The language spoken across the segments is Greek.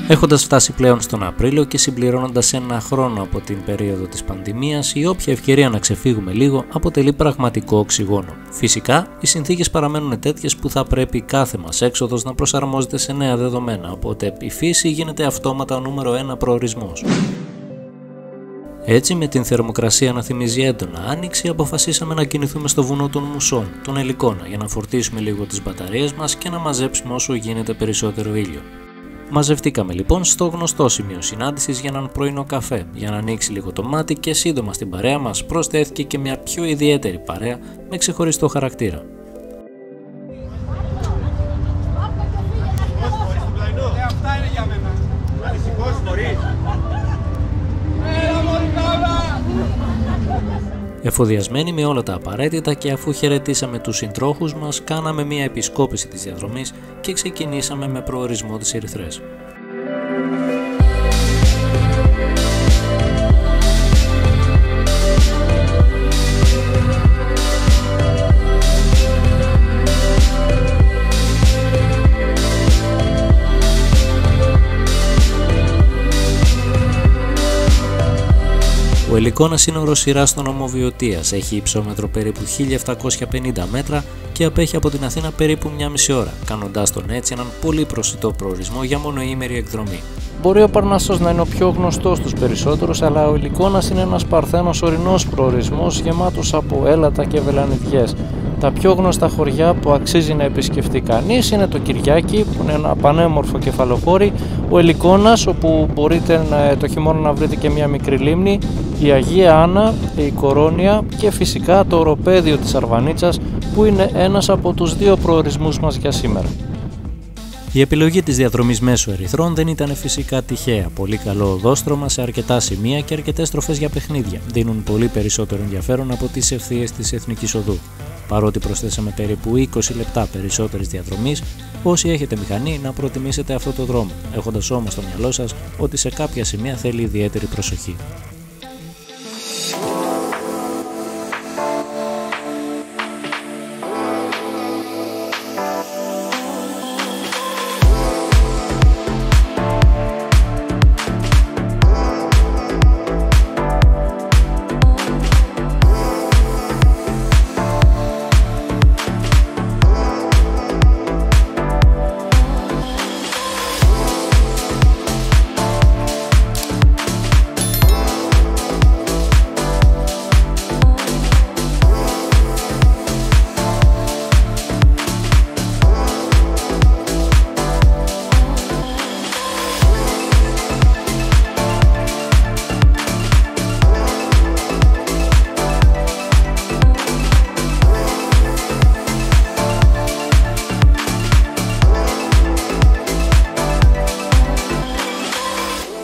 Έχοντας φτάσει πλέον στον Απρίλιο και συμπληρώνοντας ένα χρόνο από την περίοδο της πανδημίας, η όποια ευκαιρία να ξεφύγουμε λίγο αποτελεί πραγματικό οξυγόνο. Φυσικά, οι συνθήκες παραμένουν τέτοιες που θα πρέπει κάθε μας έξοδος να προσαρμόζεται σε νέα δεδομένα, οπότε η φύση γίνεται αυτόματα ο νούμερο 1 προορισμός. Έτσι, με την θερμοκρασία να θυμίζει έντονα άνοιξη, αποφασίσαμε να κινηθούμε στο βουνό των Μουσών, τον Ελικόνα, για να φορτίσουμε λίγο τις μπαταρίες μας και να μαζέψουμε όσο γίνεται περισσότερο ήλιο. Μαζευτήκαμε λοιπόν στο γνωστό σημείο συνάντησης για έναν πρωινό καφέ, για να ανοίξει λίγο το μάτι και σύντομα στην παρέα μας προσθέθηκε και μια πιο ιδιαίτερη παρέα με ξεχωριστό χαρακτήρα. Εφοδιασμένοι με όλα τα απαραίτητα και αφού χαιρετήσαμε τους συντρόχους μας, κάναμε μια επισκόπηση της διαδρομής και ξεκινήσαμε με προορισμό τις Ερυθρές. Ο Ελικόνας είναι οροσειράς στον ώμο Βιωτίας, έχει υψόμετρο περίπου 1750 μέτρα και απέχει από την Αθήνα περίπου μια μισή ώρα, κάνοντάς τον έτσι έναν πολύ προσιτό προορισμό για μονοήμερη εκδρομή. Μπορεί ο Παρνασσός να είναι ο πιο γνωστός στους περισσότερους, αλλά ο Ελικόνας είναι ένας παρθένος ορεινός προορισμός γεμάτος από έλατα και βελανιδιές. Τα πιο γνωστά χωριά που αξίζει να επισκεφτεί κανείς είναι το Κυριάκι, που είναι ένα πανέμορφο κεφαλοχώρι, ο Ελικόνας, όπου μπορείτε το χειμώνα να βρείτε και μια μικρή λίμνη, η Αγία Άννα, η Κορώνια και φυσικά το οροπέδιο της Αρβανίτσας, που είναι ένας από τους δύο προορισμούς μας για σήμερα. Η επιλογή της διαδρομής μέσω Ερυθρών δεν ήταν φυσικά τυχαία. Πολύ καλό οδόστρωμα σε αρκετά σημεία και αρκετές στροφές για παιχνίδια δίνουν πολύ περισσότερο ενδιαφέρον από τις ευθείες της Εθνικής Οδού. Παρότι προσθέσαμε περίπου 20 λεπτά περισσότερης διαδρομής, όσοι έχετε μηχανή να προτιμήσετε αυτό το δρόμο, έχοντας όμως στο μυαλό σας ότι σε κάποια σημεία θέλει ιδιαίτερη προσοχή.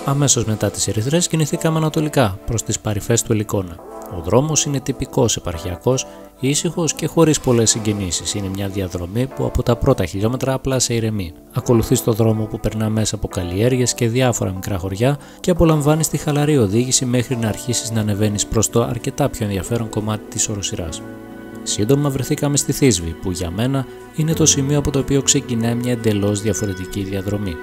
Αμέσως μετά τις Ερυθρές κινηθήκαμε ανατολικά προς τις παρυφές του Ελικόνα. Ο δρόμος είναι τυπικός επαρχιακός, ήσυχος και χωρίς πολλές συγκινήσεις. Είναι μια διαδρομή που από τα πρώτα χιλιόμετρα απλά σε ηρεμεί. Ακολουθείς το δρόμο που περνά μέσα από καλλιέργειες και διάφορα μικρά χωριά και απολαμβάνεις τη χαλαρή οδήγηση μέχρι να αρχίσεις να ανεβαίνεις προς το αρκετά πιο ενδιαφέρον κομμάτι της οροσειράς. Σύντομα βρεθήκαμε στη Θήσβη, που για μένα είναι το σημείο από το οποίο ξεκινάει μια εντελώς διαφορετική διαδρομή.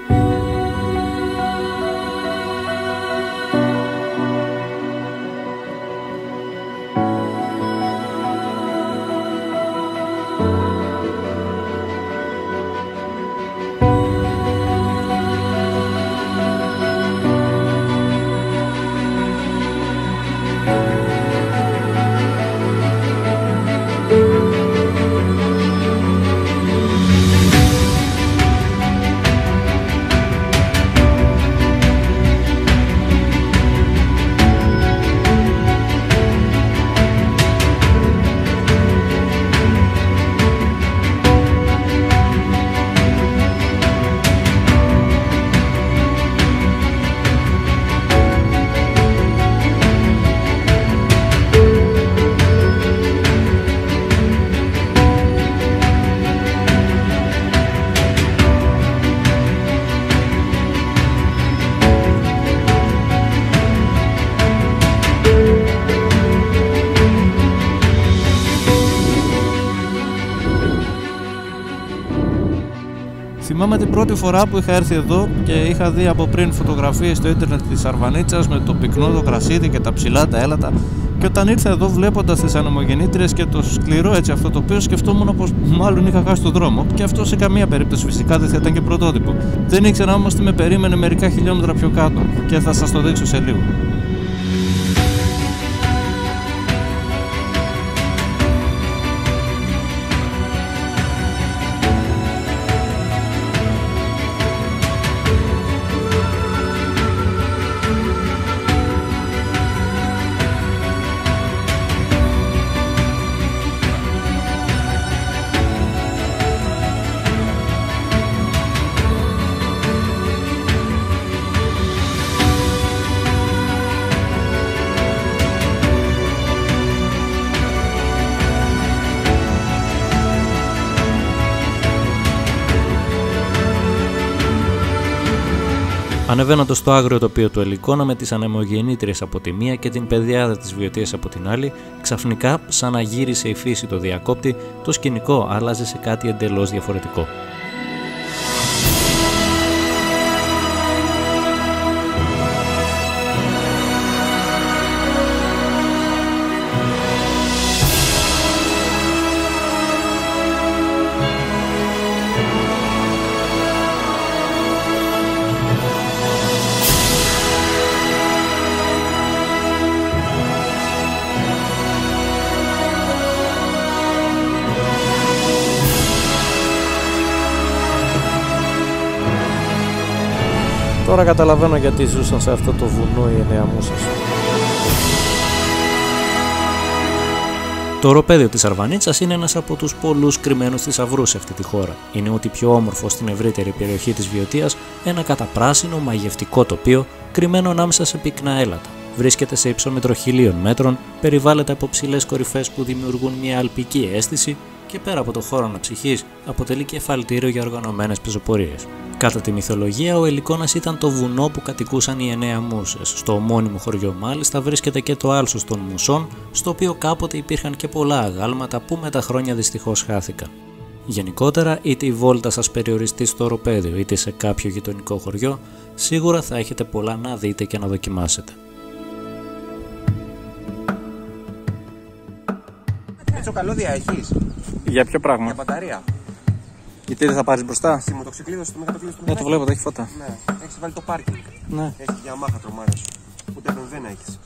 Θυμάμαι την πρώτη φορά που είχα έρθει εδώ και είχα δει από πριν φωτογραφίες στο ίντερνετ της Αρβανίτσας με το πυκνό το κρασίδι και τα ψηλά τα έλατα. Και όταν ήρθα εδώ βλέποντας τις ανεμογεννήτριες και το σκληρό έτσι αυτό το οποίο, σκεφτόμουν πως μάλλον είχα χάσει τον δρόμο. Και αυτό σε καμία περίπτωση φυσικά δεν θα ήταν και πρωτότυπο. Δεν ήξερα όμως τι με περίμενε μερικά χιλιόμετρα πιο κάτω και θα σας το δείξω σε λίγο. Ανεβαίνοντας στο άγριο τοπίο του Ελικόνα με τις ανεμογεννήτριες από τη μία και την πεδιάδα της Βιωτίας από την άλλη, ξαφνικά, σαν να γύρισε η φύση το διακόπτη, το σκηνικό άλλαζε σε κάτι εντελώς διαφορετικό. Τώρα καταλαβαίνω γιατί ζούσαν σε αυτό το βουνό οι Ενεαμούσες. Το οροπέδιο της Αρβανίτσας είναι ένας από τους πολλούς κρυμμένους θησαυρούς σε αυτή τη χώρα. Είναι ό,τι πιο όμορφο στην ευρύτερη περιοχή της Βιωτίας, ένα καταπράσινο μαγευτικό τοπίο κρυμμένο ανάμεσα σε πυκνά έλατα. Βρίσκεται σε υψόμετρο 1000 μέτρων, περιβάλλεται από ψηλές κορυφές που δημιουργούν μια αλπική αίσθηση και πέρα από το χώρο αναψυχής αποτελεί και εφαλτήριο για οργανωμένες πεζοπορίες. Κατά τη μυθολογία, ο Ελικόνας ήταν το βουνό που κατοικούσαν οι 9 μούσες. Στο ομώνυμο χωριό μάλιστα βρίσκεται και το άλσος των μουσών, στο οποίο κάποτε υπήρχαν και πολλά αγάλματα που με τα χρόνια δυστυχώς χάθηκαν. Γενικότερα, είτε η βόλτα σας περιοριστεί στο οροπέδιο είτε σε κάποιο γειτονικό χωριό, σίγουρα θα έχετε πολλά να δείτε και να δοκιμάσετε. Έτσι καλώδια έχεις? Για ποιο πράγμα? Για μπαταρία. Γιατί δεν θα πάρεις μπροστά? Στη μοτοξυκλίδωση, το μηχανοκλείδωση του Ναι, το βλέπω, το έχει φώτα. Ναι, έχεις βάλει το πάρκινγκ. Ναι. Έχεις για μάχα τρομάρες. Ούτε δεν έχεις.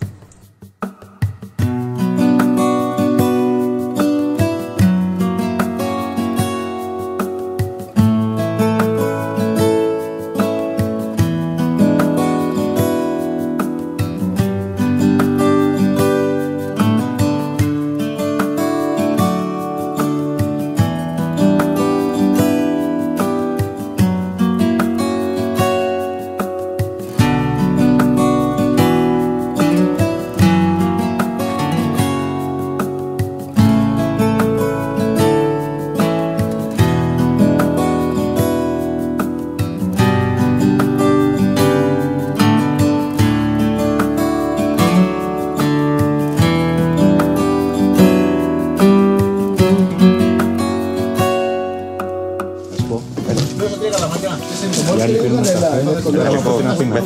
Με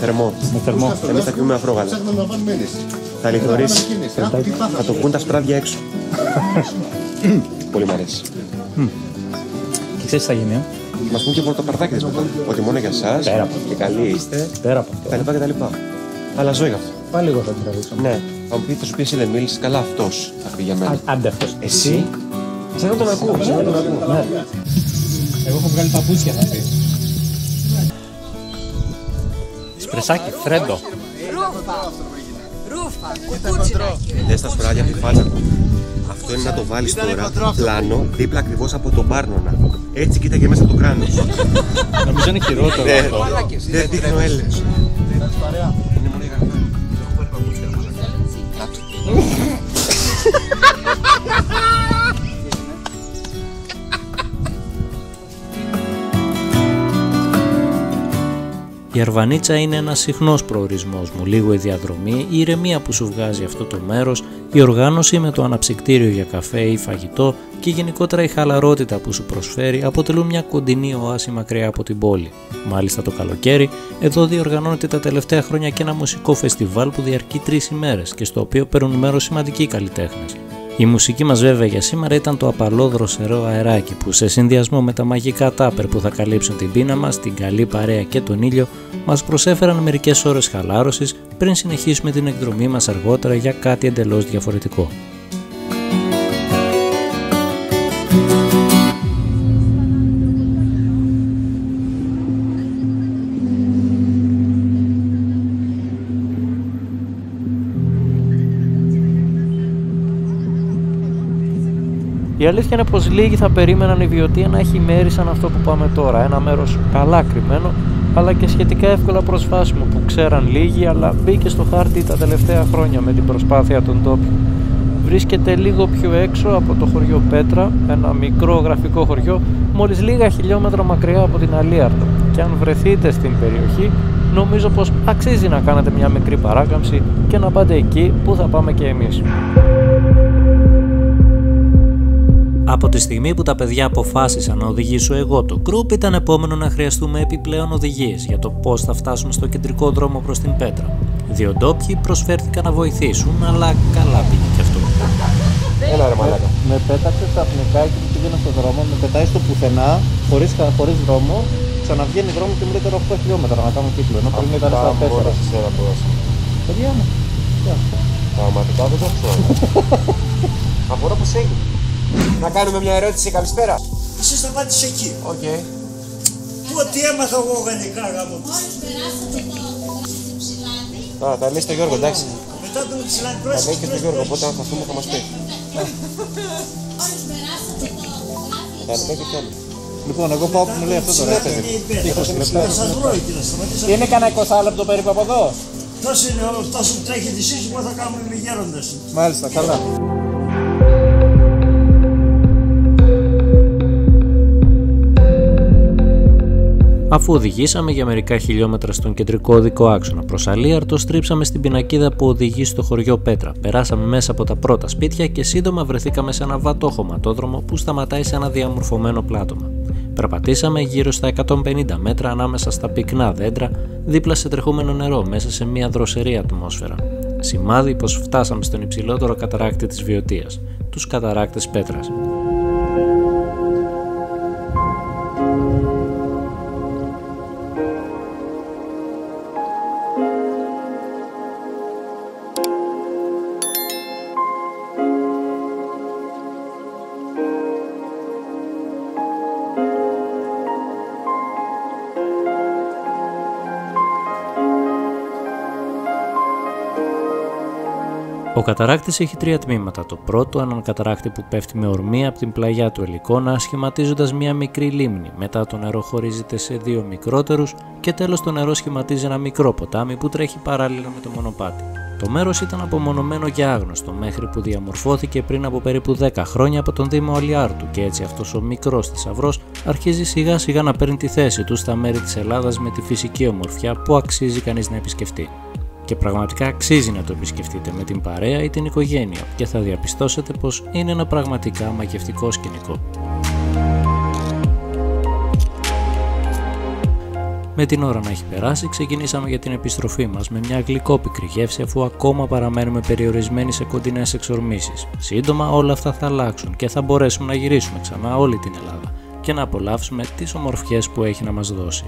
θερμό. Εμείς θα πιούμε αφρόγαλα. Θα λιθωρήσει. Θα το βγουν τα σπράδια έξω. Πολύ μ' αρέσει. Και ξέρεις τι θα γίνει? Μας πούν και πορτοπαρτάκιδες μετά. Ότι μόνο για εσάς και καλοί είστε. Πέρα από αυτό. Και τα λοιπά. Αλλά ζω γι' αυτό. Πάλι εγώ θα την τραβήξω. Ναι. Θα σου πει εσύ δεν μίλησες καλά, αυτός θα πει για μένα. Άντε αυτός. Εσύ. Σαν να τον ακούω. Εγώ έχω βγάλει παπούτσια θα πει. Σπρεσάκι, φρέντο. Ρούφα, κουκούτσινα. Δες τα σπράδια από τη φάτσα του. Αυτό είναι να το βάλεις τώρα πλάνο, δίπλα ακριβώς από τον Πάρνονα. Έτσι κοίταγε μέσα το κράνος. Νομίζω είναι χειρότερο αυτό. Δεν δείχνει ο Έλληνας. Η Αρβανίτσα είναι ένας συχνός προορισμός μου, λίγο η διαδρομή, η ηρεμία που σου βγάζει αυτό το μέρος, Η οργάνωση με το αναψυκτήριο για καφέ ή φαγητό και γενικότερα η χαλαρότητα που σου προσφέρει αποτελούν μια κοντινή οάση μακριά από την πόλη. Μάλιστα το καλοκαίρι, εδώ διοργανώνεται τα τελευταία χρόνια και ένα μουσικό φεστιβάλ που διαρκεί 3 ημέρες και στο οποίο παίρνουν μέρος σημαντικοί καλλιτέχνες. Η μουσική μας βέβαια για σήμερα ήταν το απαλό δροσερό αεράκι που σε συνδυασμό με τα μαγικά τάπερ που θα καλύψουν την πείνα μας, την καλή παρέα και τον ήλιο μας προσέφεραν μερικές ώρες χαλάρωσης πριν συνεχίσουμε την εκδρομή μας αργότερα για κάτι εντελώς διαφορετικό. Η αλήθεια είναι πως λίγοι θα περίμεναν η Βιωτία να έχει μέρη σαν αυτό που πάμε τώρα. Ένα μέρος καλά κρυμμένο, αλλά και σχετικά εύκολα προσβάσιμο που ξέραν λίγοι, αλλά μπήκε στο χάρτη τα τελευταία χρόνια με την προσπάθεια των ντόπιων. Βρίσκεται λίγο πιο έξω από το χωριό Πέτρα, ένα μικρό γραφικό χωριό, μόλις λίγα χιλιόμετρα μακριά από την Αλίαρτο. Και αν βρεθείτε στην περιοχή, νομίζω πως αξίζει να κάνετε μια μικρή παράκαμψη και να πάτε εκεί που θα πάμε και εμείς. Από τη στιγμή που τα παιδιά αποφάσισαν να οδηγήσω εγώ το γκρουπ, ήταν επόμενο να χρειαστούμε επιπλέον οδηγίες για το πώς θα φτάσουμε στο κεντρικό δρόμο προς την Πέτρα. 2 ντόπιοι προσφέρθηκαν να βοηθήσουν, αλλά καλά πήγε και αυτό. Έλα ρε μαλάκα. Με πέταξε ξαφνικά και που πήγαινα στον δρόμο, με πετάει στο πουθενά, χωρίς δρόμο, ξαναβγαίνει δρόμο και μου λέει τώρα 8 χιλιόμετρα να κάνω κύκλο. Ενώ πριν ήταν στα 4. Παιδιά μου. Πραγματικά δεν το ξέρω. Απορώ πως έγινε. Να κάνουμε μια ερώτηση, καλησπέρα. Εσύ σταμάτησε εκεί. Οκ. Ό,τι έμαθα εγώ γαλλικά γάμο. Μόλις περάσατε το Ψηλάδι. Α, θα λέει στο Γιώργο, εντάξει. Μετά τον Ψηλάδι Θα λέει και στο Γιώργο, οπότε αν θα έρθουμε θα μας πει. Μόλις περάσατε το Θα λέει και κι άλλο. Λοιπόν, εγώ πάω που μου λέει αυτό τώρα. Θα σας βρω εκεί να σταματήσω. Είναι κανένα 20 λεπτό περίπου από εδώ. Τόσο τρέχετε εσείς, εγώ θα κάνουμε με γέροντας. Μάλιστα, καλά. Αφού οδηγήσαμε για μερικά χιλιόμετρα στον κεντρικό οδικό άξονα προς Αλίαρτο, στρίψαμε στην πινακίδα που οδηγεί στο χωριό Πέτρα. Περάσαμε μέσα από τα πρώτα σπίτια και σύντομα βρεθήκαμε σε ένα βατό χωματόδρομο που σταματάει σε ένα διαμορφωμένο πλάτωμα. Περπατήσαμε γύρω στα 150 μέτρα ανάμεσα στα πυκνά δέντρα, δίπλα σε τρεχούμενο νερό, μέσα σε μια δροσερή ατμόσφαιρα. Σημάδι πως φτάσαμε στον υψηλότερο καταράκτη της Βιωτίας, τους καταράκτες Πέτρας. Ο καταράκτης έχει 3 τμήματα. Το πρώτο, έναν καταράκτη που πέφτει με ορμή από την πλαγιά του Ελικόνα, σχηματίζοντας μια μικρή λίμνη. Μετά το νερό χωρίζεται σε 2 μικρότερους και τέλος το νερό σχηματίζει ένα μικρό ποτάμι που τρέχει παράλληλα με το μονοπάτι. Το μέρος ήταν απομονωμένο και άγνωστο μέχρι που διαμορφώθηκε πριν από περίπου 10 χρόνια από τον Δήμο Αλιάρτου και έτσι αυτός ο μικρός θησαυρός αρχίζει σιγά σιγά να παίρνει τη θέση του στα μέρη της Ελλάδας με τη φυσική ομορφιά που αξίζει κανείς να επισκεφτεί. Και πραγματικά αξίζει να το επισκεφτείτε με την παρέα ή την οικογένεια και θα διαπιστώσετε πως είναι ένα πραγματικά μαγευτικό σκηνικό. Με την ώρα να έχει περάσει, ξεκινήσαμε για την επιστροφή μας με μια γλυκόπικρη γεύση αφού ακόμα παραμένουμε περιορισμένοι σε κοντινές εξορμήσεις. Σύντομα όλα αυτά θα αλλάξουν και θα μπορέσουμε να γυρίσουμε ξανά όλη την Ελλάδα και να απολαύσουμε τις ομορφιές που έχει να μας δώσει.